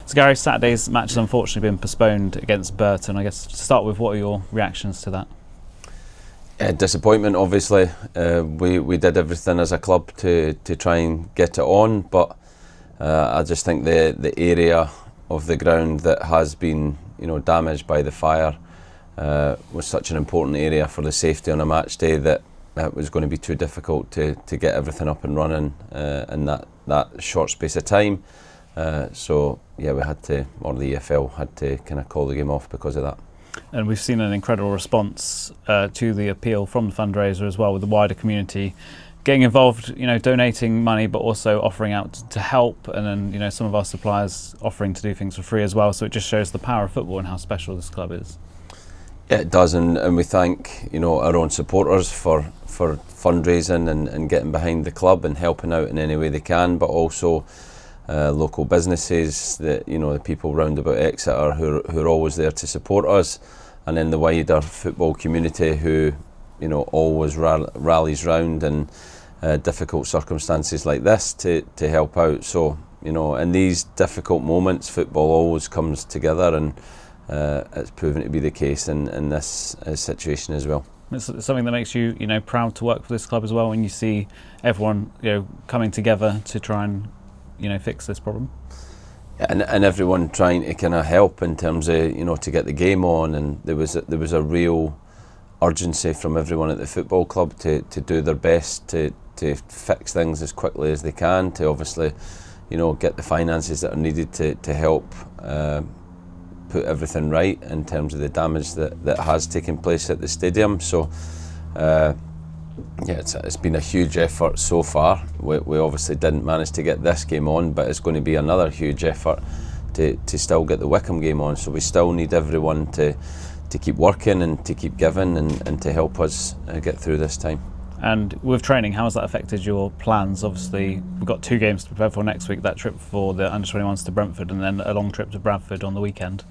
So Gary, Saturday's match has unfortunately been postponed against Burton. I guess to start with, what are your reactions to that? Disappointment, obviously. We did everything as a club to try and get it on, but I just think the area of the ground that has been damaged by the fire was such an important area for the safety on a match day that it was going to be too difficult to get everything up and running in that short space of time. So yeah, we had to, or the EFL had to kind of call the game off because of that. And we've seen an incredible response to the appeal from the fundraiser as well, with the wider community getting involved, donating money, but also offering out to help, and then some of our suppliers offering to do things for free as well. So it just shows the power of football and how special this club is. Yeah, it does, and we thank our own supporters for fundraising and getting behind the club and helping out in any way they can, but also local businesses, the people round about Exeter who are always there to support us, and then the wider football community who always rallies round in difficult circumstances like this to help out. So in these difficult moments, football always comes together, and it's proven to be the case in this situation as well. It's something that makes you proud to work for this club as well, when you see everyone coming together to try and fix this problem. And everyone trying to kind of help in terms of to get the game on, and there was a real urgency from everyone at the football club to do their best to fix things as quickly as they can, to obviously get the finances that are needed to help put everything right in terms of the damage that has taken place at the stadium. So it's been a huge effort so far. We obviously didn't manage to get this game on, but it's going to be another huge effort to still get the Wycombe game on. So we still need everyone to keep working and to keep giving and to help us get through this time. And with training, how has that affected your plans? Obviously, we've got 2 games to prepare for next week, that trip for the under-21s to Brentford, and then a long trip to Bradford on the weekend.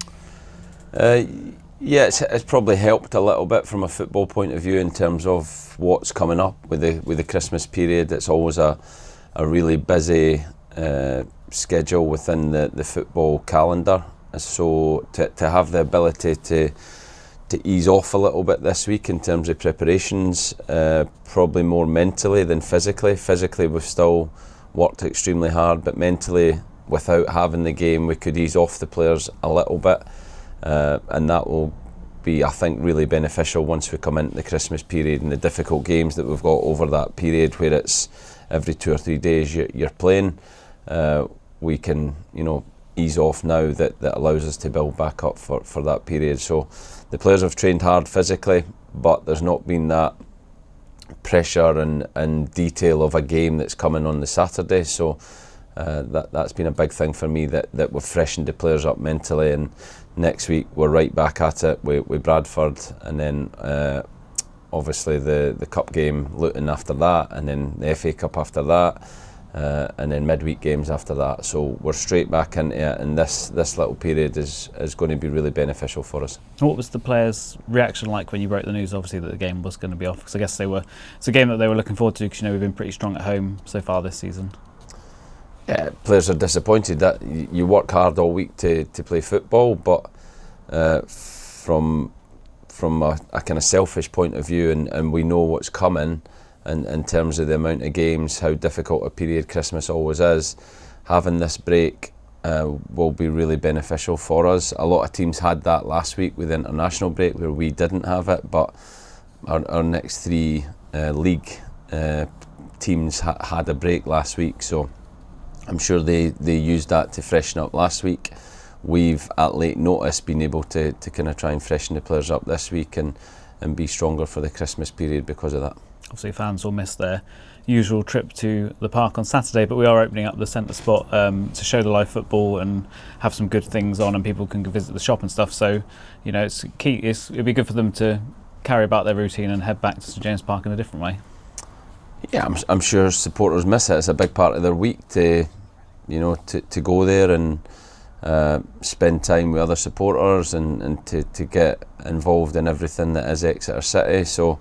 Yeah, it's probably helped a little bit from a football point of view in terms of what's coming up with the Christmas period. It's always a really busy schedule within the football calendar. So to have the ability to ease off a little bit this week in terms of preparations, probably more mentally than physically. Physically, we've still worked extremely hard, but mentally, without having the game, we could ease off the players a little bit. And that will be, I think, really beneficial once we come into the Christmas period and the difficult games that we've got over that period, where it's every 2 or 3 days you're playing. We can, ease off now that allows us to build back up for that period. So the players have trained hard physically, but there's not been that pressure and detail of a game that's coming on the Saturday. So that's been a big thing for me, that we've freshened the players up mentally, and next week we're right back at it with Bradford, and then obviously the cup game Luton after that, and then the FA Cup after that, and then midweek games after that. So we're straight back into it, and this little period is going to be really beneficial for us. What was the players' reaction like when you broke the news, obviously, that the game was going to be off? Because I guess it's a game that they were looking forward to, because we've been pretty strong at home so far this season. Yeah, players are disappointed that you work hard all week to play football, but from a kind of selfish point of view, and we know what's coming, and in terms of the amount of games, how difficult a period Christmas always is, having this break will be really beneficial for us. A lot of teams had that last week with the international break, where we didn't have it, but our next 3 league teams had a break last week, so I'm sure they used that to freshen up last week. We've at late notice been able to kind of try and freshen the players up this week and be stronger for the Christmas period because of that. Obviously, fans will miss their usual trip to the park on Saturday, but we are opening up the centre spot to show the live football and have some good things on, and people can go visit the shop and stuff. So, it's key. It'd be good for them to carry about their routine and head back to St James Park in a different way. Yeah, I'm sure supporters miss it. It's a big part of their week to go there and spend time with other supporters and to get involved in everything that is Exeter City. So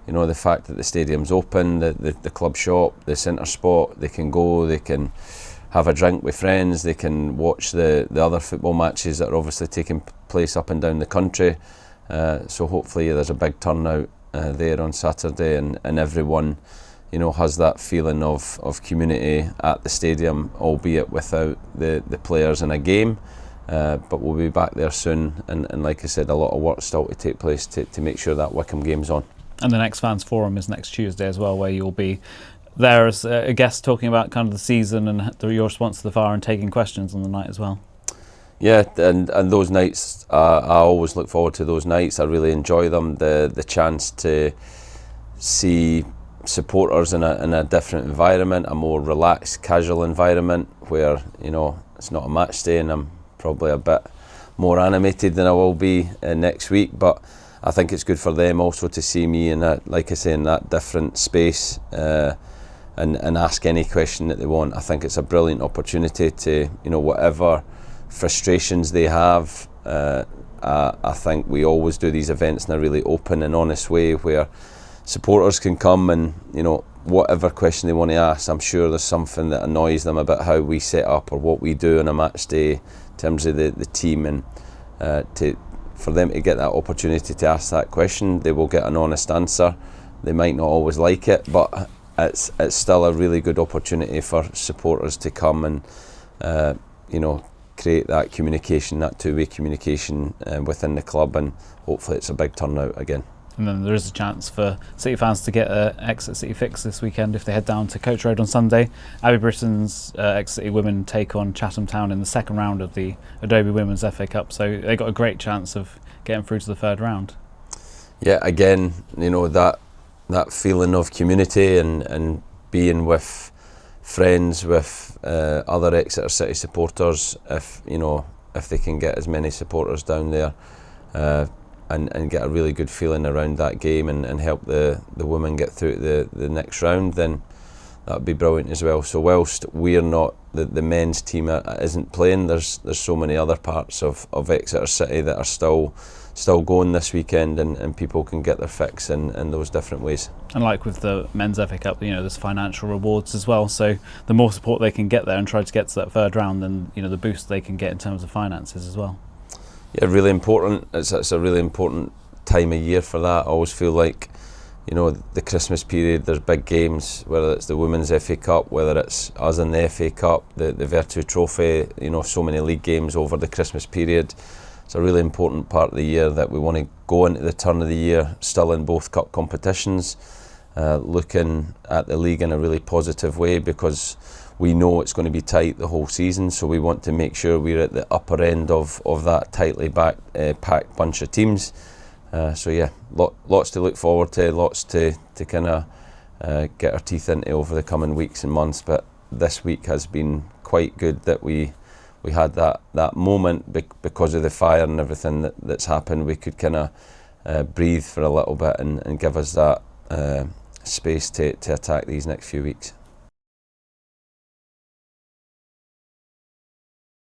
the fact that the stadium's open, the club shop, the centre spot, they can go, they can have a drink with friends, they can watch the other football matches that are obviously taking place up and down the country. So hopefully there's a big turnout there on Saturday, and everyone, you know, has that feeling of community at the stadium, albeit without the players in a game. But we'll be back there soon, and like I said, a lot of work still to take place to make sure that Wycombe game's on. And the next Fans Forum is next Tuesday as well, where you'll be there as a guest talking about kind of the season and your response to the VAR and taking questions on the night as well. Yeah, and those nights, I always look forward to those nights. I really enjoy them. The chance to see supporters in a different environment, a more relaxed, casual environment where, you know, it's not a match day, and I'm probably a bit more animated than I will be next week. But I think it's good for them also to see me in that, like I say, in that different space, and ask any question that they want. I think it's a brilliant opportunity to, you know, whatever frustrations they have. I think we always do these events in a really open and honest way where supporters can come and, you know, whatever question they want to ask. I'm sure there's something that annoys them about how we set up or what we do on a match day in terms of the team, and for them to get that opportunity to ask that question, they will get an honest answer. They might not always like it, but it's still a really good opportunity for supporters to come and you know, create that communication, that two-way communication within the club, and hopefully it's a big turnout again. And then there is a chance for City fans to get an Exeter City fix this weekend if they head down to Coach Road on Sunday. Abbey Britton's Exeter City Women take on Chatham Town in the second round of the Adobe Women's FA Cup, so they got a great chance of getting through to the third round. Yeah, again, you know, that feeling of community and being with friends, with other Exeter City supporters, if they can get as many supporters down there, and get a really good feeling around that game and help the women get through to the next round, then that would be brilliant as well. So whilst we're not, the men's team isn't playing, there's so many other parts of Exeter City that are still going this weekend, and people can get their fix in those different ways. And like with the men's FA Cup, you know, there's financial rewards as well, so the more support they can get there and try to get to that third round, then, you know, the boost they can get in terms of finances as well. Yeah, really important. It's a really important time of year for that. I always feel like, you know, the Christmas period, there's big games, whether it's the Women's FA Cup, whether it's us in the FA Cup, the Virtue Trophy, you know, so many league games over the Christmas period. It's a really important part of the year that we want to go into the turn of the year still in both cup competitions, looking at the league in a really positive way, because we know it's going to be tight the whole season, so we want to make sure we're at the upper end of that tightly packed bunch of teams. So yeah, lots to look forward to, lots to kind of get our teeth into over the coming weeks and months. But this week has been quite good that we had that moment because of the fire and everything that's happened. We could kind of breathe for a little bit and give us that space to attack these next few weeks.